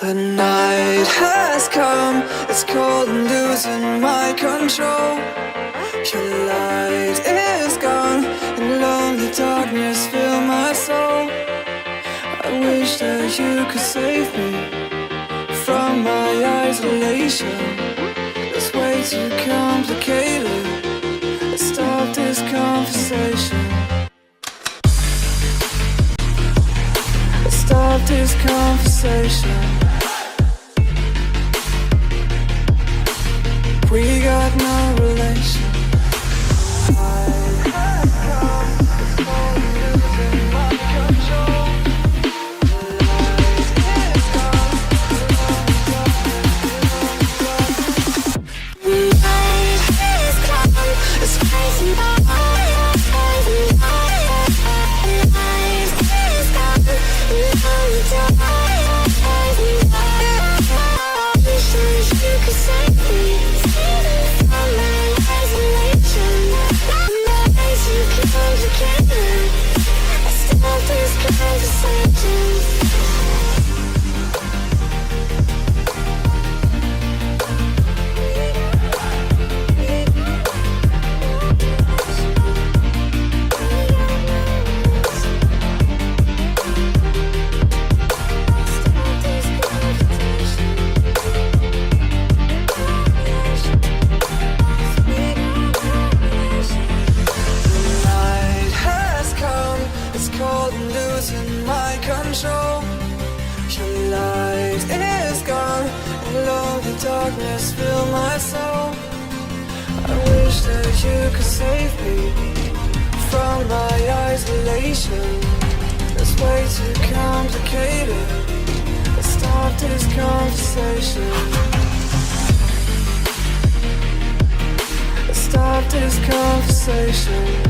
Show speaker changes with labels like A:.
A: The night has come, it's cold and losing my control. Your light is gone, and lonely darkness fill my soul. I wish that you could save me from my isolation. It's way too complicated. Let's stop this conversation. Let's stop this conversation. We got no relation. Darkness fill my soul. I wish that you could save me from my isolation. It's way too complicated. Let's stop this conversation. Let's stop this conversation.